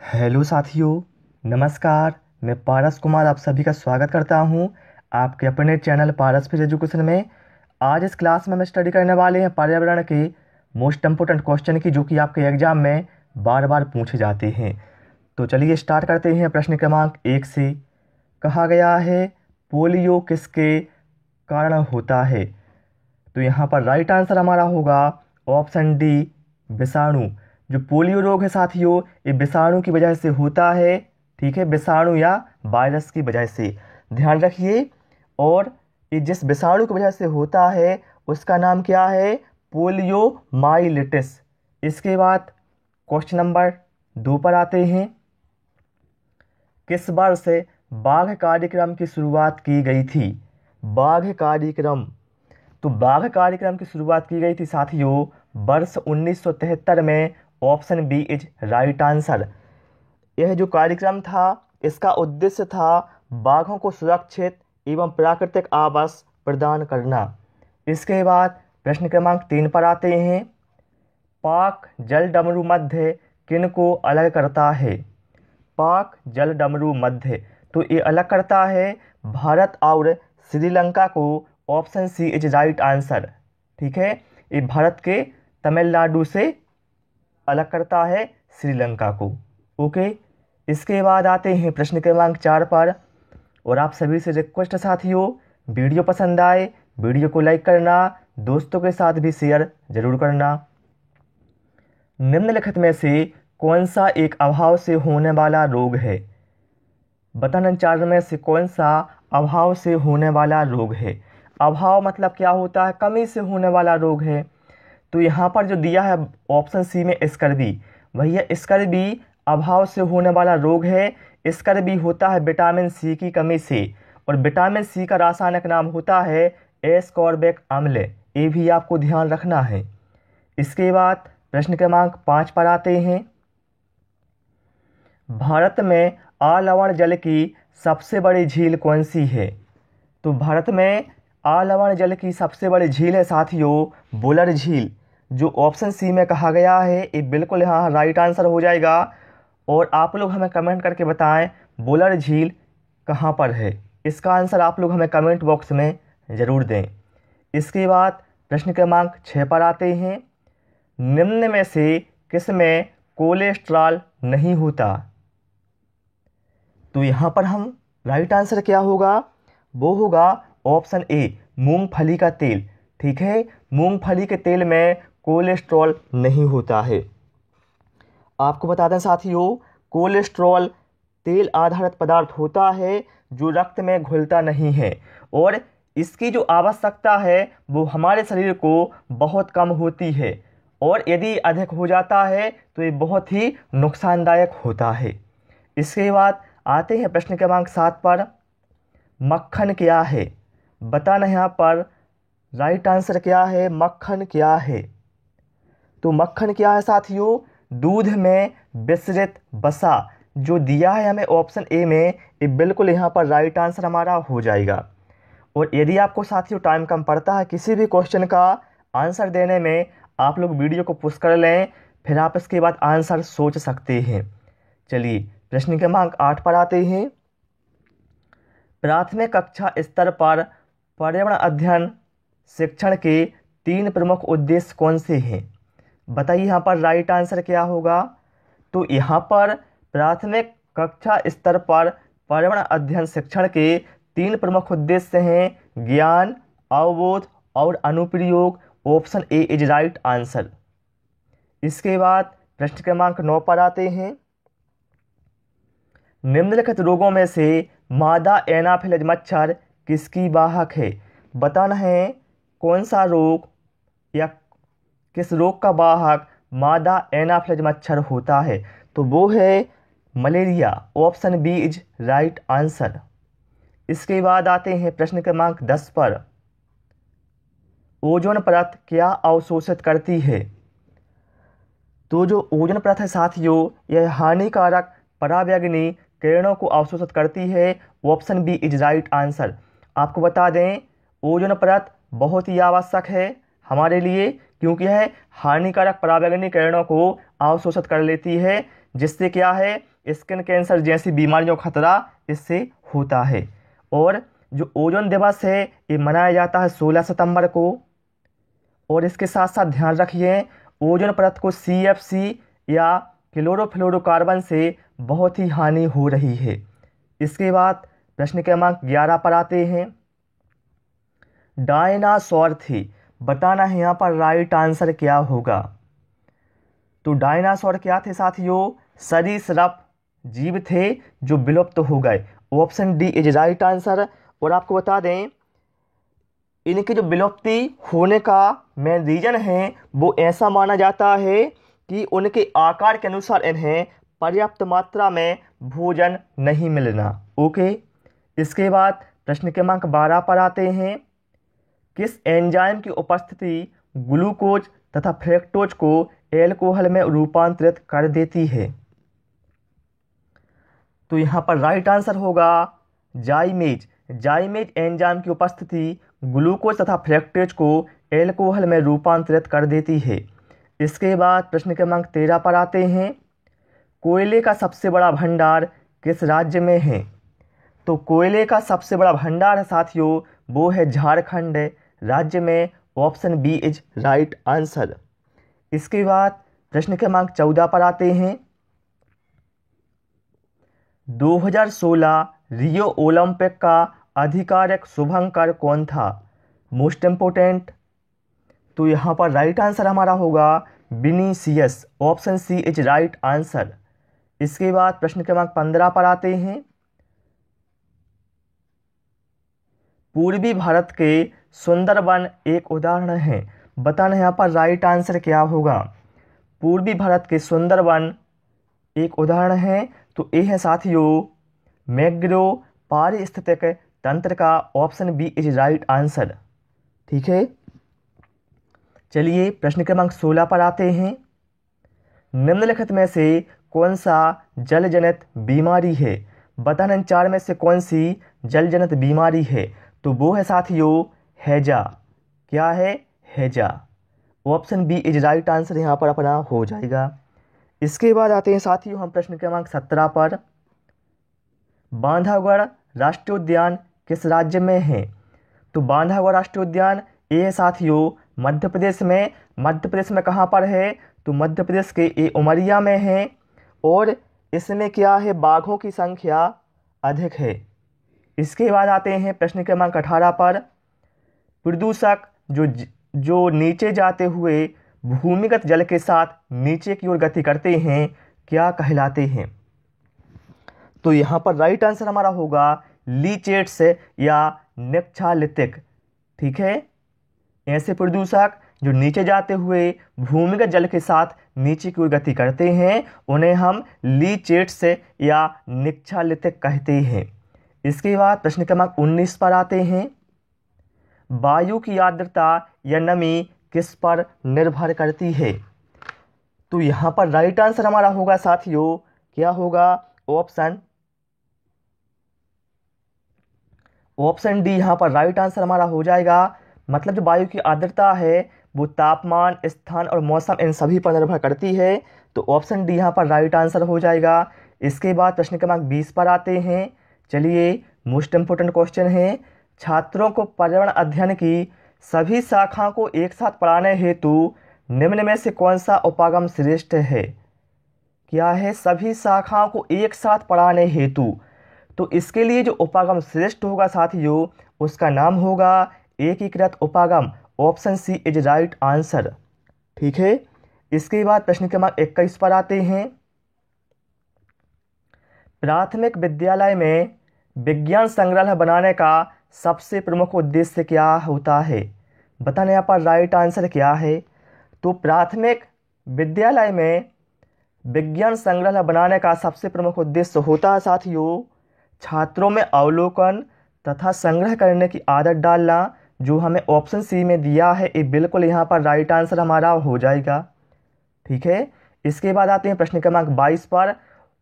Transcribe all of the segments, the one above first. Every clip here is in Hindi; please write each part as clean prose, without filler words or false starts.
हेलो साथियों, नमस्कार। मैं पारस कुमार आप सभी का स्वागत करता हूं आपके अपने चैनल पारस फिजिक्स एजुकेशन में। आज इस क्लास में हम स्टडी करने वाले हैं पर्यावरण के मोस्ट इम्पोर्टेंट क्वेश्चन की, जो कि आपके एग्जाम में बार बार पूछे जाते हैं। तो चलिए स्टार्ट करते हैं। प्रश्न क्रमांक 1 से कहा गया है, पोलियो किसके कारण होता है? तो यहाँ पर राइट आंसर हमारा होगा ऑप्शन डी, विषाणु। जो पोलियो रोग है साथियों, ये विषाणु की वजह से होता है। ठीक है, विषाणु या वायरस की वजह से, ध्यान रखिए। और ये जिस विषाणु की वजह से होता है उसका नाम क्या है? Polio myelitis. इसके बाद क्वेश्चन नंबर 2 पर आते हैं। किस वर्ष से बाघ कार्यक्रम की शुरुआत की गई थी? बाघ कार्यक्रम, तो बाघ कार्यक्रम की शुरुआत की गई थी साथियों वर्ष 1973 में। Option B is right answer. यह जो कार्यक्रम था, इसका उद्देश्य था बाघों को सुरक्षित एवं प्राकृतिक आवास प्रदान करना। इसके बाद प्रश्न क्रमांक 3 पर आते हैं। पाक जल डमरू मध्य किन को अलग करता है? पाक जल डमरू मध्य, तो ये अलग करता है भारत और श्रीलंका को। Option C is right answer. ठीक है, ये भारत के तमिलनाडु से अलग करता है श्रीलंका को। ओके, इसके बाद आते हैं प्रश्न क्रमांक 4 पर। और आप सभी से रिक्वेस्ट है साथियों, वीडियो पसंद आए वीडियो को लाइक करना, दोस्तों के साथ भी शेयर जरूर करना। निम्नलिखित में से कौन सा एक अभाव से होने वाला रोग है? बताना, 4 में से कौन सा अभाव से होने वाला रोग है? अभाव मतलब क्या होता है? कमी से होने वाला रोग है। तो यहाँ पर जो दिया है ऑप्शन सी में स्कर्वी, भैया स्कर्वी अभाव से होने वाला रोग है। स्कर्वी होता है विटामिन सी की कमी से, और विटामिन सी का रासायनिक नाम होता है एस्कॉर्बिक अम्ल। ये भी आपको ध्यान रखना है। इसके बाद प्रश्न क्रमांक 5 पर आते हैं। भारत में आलवण जल की सबसे बड़ी झील कौन सी है? तो भारत में आलवण जल की सबसे बड़ी झील है साथियों बुलर झील। जो ऑप्शन सी में कहा गया है ये बिल्कुल यहाँ राइट आंसर हो जाएगा। और आप लोग हमें कमेंट करके बताएं बुलर झील कहाँ पर है। इसका आंसर आप लोग हमें कमेंट बॉक्स में ज़रूर दें। इसके बाद प्रश्न क्रमांक 6 पर आते हैं। निम्न में से किस में कोलेस्ट्रॉल नहीं होता? तो यहाँ पर हम राइट आंसर क्या होगा? वो होगा ऑप्शन ए, मूंगफली का तेल। ठीक है, मूंगफली के तेल में कोलेस्ट्रॉल नहीं होता है। आपको बता दें साथियों, कोलेस्ट्रॉल तेल आधारित पदार्थ होता है जो रक्त में घुलता नहीं है, और इसकी जो आवश्यकता है वो हमारे शरीर को बहुत कम होती है, और यदि अधिक हो जाता है तो ये बहुत ही नुकसानदायक होता है। इसके बाद आते हैं प्रश्न क्रमांक 7 पर। मक्खन क्या है? बताना यहाँ पर राइट आंसर क्या है? मक्खन क्या है? तो मक्खन क्या है साथियों? दूध में मिश्रित वसा। जो दिया है हमें ऑप्शन ए में, ये बिल्कुल यहाँ पर राइट आंसर हमारा हो जाएगा। और यदि आपको साथियों टाइम कम पड़ता है किसी भी क्वेश्चन का आंसर देने में, आप लोग वीडियो को पुश कर लें, फिर आप इसके बाद आंसर सोच सकते हैं। चलिए प्रश्न क्रमांक 8 पर आते हैं। प्राथमिक कक्षा स्तर पर पर्यावरण अध्ययन शिक्षण के 3 प्रमुख उद्देश्य कौन से हैं? बताइए यहाँ पर राइट आंसर क्या होगा? तो यहाँ पर प्राथमिक कक्षा स्तर पर पर्यावरण अध्ययन शिक्षण के 3 प्रमुख उद्देश्य हैं ज्ञान, अवबोध और अनुप्रयोग। Option A is right answer. इसके बाद प्रश्न क्रमांक 9 पर आते हैं। निम्नलिखित रोगों में से मादा एनाफिलिज मच्छर किसकी वाहक है? बताना है कौन सा रोग या किस रोग का वाहक मादा एनाफिलिज मच्छर होता है? तो वो है malaria. Option B is right answer. इसके बाद आते हैं प्रश्न क्रमांक 10 पर। ओजोन परत क्या अवशोषित करती है? तो जो ओजोन परत है साथियों, यह हानिकारक पराबैंगनी किरणों को अवशोषित करती है। Option B is right answer. आपको बता दें ओजोन परत बहुत ही आवश्यक है हमारे लिए, क्योंकि यह हानिकारक पराबैंगनी किरणों को अवशोषित कर लेती है, जिससे क्या है, स्किन कैंसर जैसी बीमारियों का खतरा इससे होता है। और जो ओजोन दिवस है ये मनाया जाता है 16 सितंबर को। और इसके साथ साथ ध्यान रखिए, ओजोन परत को CFC या क्लोरोफ्लोरोकार्बन से बहुत ही हानि हो रही है। इसके बाद प्रश्न क्रमांक 11 पर आते हैं। डायनासोर थे, बताना है यहाँ पर राइट आंसर क्या होगा। तो डायनासोर क्या थे साथियों, सरीसृप जीव थे जो विलुप्त हो गए। Option D is right answer. और आपको बता दें, इनकी जो विलुप्ति होने का मेन रीजन है वो ऐसा माना जाता है कि उनके आकार के अनुसार इन्हें पर्याप्त मात्रा में भोजन नहीं मिलना। ओके। इसके बाद प्रश्न क्रमांक 12 पर आते हैं। किस एंजाइम की उपस्थिति ग्लूकोज तथा फ्रक्टोज को एल्कोहल में रूपांतरित कर देती है। तो यहाँ पर राइट आंसर होगा जाइमेज। जाइमेज एंजाइम की उपस्थिति ग्लूकोज तथा फ्रक्टोज को एल्कोहल में रूपांतरित कर देती है। इसके बाद प्रश्न क्रमांक 13 पर आते हैं। कोयले का सबसे बड़ा भंडार किस राज्य में है। तो कोयले का सबसे बड़ा भंडार है साथियों, वो है झारखंड राज्य में। Option B is right answer. इसके बाद प्रश्न क्रमांक 14 पर आते हैं। 2016 रियो ओलंपिक का आधिकारिक शुभंकर कौन था। Most important. तो यहाँ पर राइट आंसर हमारा होगा Vinicius. Option C is right answer. इसके बाद प्रश्न क्रमांक 15 पर आते हैं। पूर्वी भारत के सुंदरवन एक उदाहरण है, बताना यहाँ पर राइट आंसर क्या होगा। पूर्वी भारत के सुंदरवन एक उदाहरण है, तो ये है साथियों मैंग्रो पारिस्थितिक तंत्र का। Option B is right answer. ठीक है। चलिए प्रश्न क्रमांक 16 पर आते हैं। निम्नलिखित में से कौन सा जल जनित बीमारी है। बताना इन चार में से कौन सी जल जनित बीमारी है। तो वो है साथियों हैजा। क्या है, हैजा। Option B is right answer यहाँ पर अपना हो जाएगा। इसके बाद आते हैं साथियों हम प्रश्न क्रमांक 17 पर। बांधवगढ़ राष्ट्रीय उद्यान किस राज्य में है। तो बांधवगढ़ राष्ट्रीय उद्यान ये है साथियों मध्य प्रदेश में। मध्य प्रदेश में कहाँ पर है, तो मध्य प्रदेश के ये उमरिया में है। और इसमें क्या है, बाघों की संख्या अधिक है। इसके बाद आते हैं प्रश्न क्रमांक 18 पर। प्रदूषक जो नीचे जाते हुए भूमिगत जल के साथ नीचे की ओर गति करते हैं क्या कहलाते हैं। तो यहाँ पर राइट आंसर हमारा होगा लीचेट्स या निक्षालितिक। ठीक है। ऐसे प्रदूषक जो नीचे जाते हुए भूमिगत जल के साथ नीचे की ओर गति करते हैं उन्हें हम लीचेट्स या निक्षालितिक कहते हैं। इसके बाद प्रश्न क्रमांक 19 पर आते हैं। वायु की आर्द्रता या नमी किस पर निर्भर करती है। तो यहाँ पर राइट आंसर हमारा होगा साथियों क्या होगा, ऑप्शन डी यहाँ पर राइट आंसर हमारा हो जाएगा। मतलब जो वायु की आर्द्रता है वो तापमान, स्थान और मौसम इन सभी पर निर्भर करती है। तो ऑप्शन डी यहाँ पर राइट आंसर हो जाएगा। इसके बाद प्रश्न क्रमांक 20 पर आते हैं। चलिए मोस्ट इम्पोर्टेंट क्वेश्चन है। छात्रों को पर्यावरण अध्ययन की सभी शाखाओं को एक साथ पढ़ाने हेतु निम्न में से कौन सा उपागम श्रेष्ठ है। क्या है, सभी शाखाओं को एक साथ पढ़ाने हेतु। तो इसके लिए जो उपागम श्रेष्ठ होगा साथियों उसका नाम होगा एकीकृत उपागम। Option C is right answer. ठीक है। इसके बाद प्रश्न क्रमांक 21 पर आते हैं। प्राथमिक विद्यालय में विज्ञान संग्रहालय बनाने का सबसे प्रमुख उद्देश्य क्या होता है। बताना यहाँ पर राइट आंसर क्या है। तो प्राथमिक विद्यालय में विज्ञान संग्रहालय बनाने का सबसे प्रमुख उद्देश्य होता है साथियों छात्रों में अवलोकन तथा संग्रह करने की आदत डालना, जो हमें ऑप्शन सी में दिया है। ये बिल्कुल यहाँ पर राइट आंसर हमारा हो जाएगा। ठीक है। इसके बाद आते हैं प्रश्न क्रमांक 22 पर।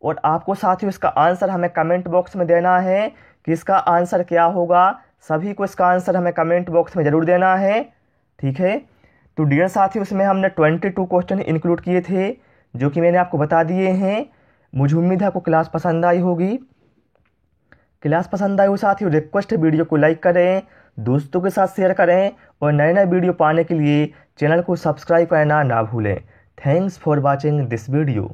और आपको साथियों इसका आंसर हमें कमेंट बॉक्स में देना है कि इसका आंसर क्या होगा। सभी को इसका आंसर हमें कमेंट बॉक्स में ज़रूर देना है। ठीक है। तो डियर साथियों इसमें हमने 22 क्वेश्चन इंक्लूड किए थे जो कि मैंने आपको बता दिए हैं। मुझे उम्मीद है आपको क्लास पसंद आई होगी। क्लास पसंद आई हो साथियों, रिक्वेस्ट है वीडियो को लाइक करें, दोस्तों के साथ शेयर करें और नए नए वीडियो पाने के लिए चैनल को सब्सक्राइब करना ना भूलें। Thanks for watching this video.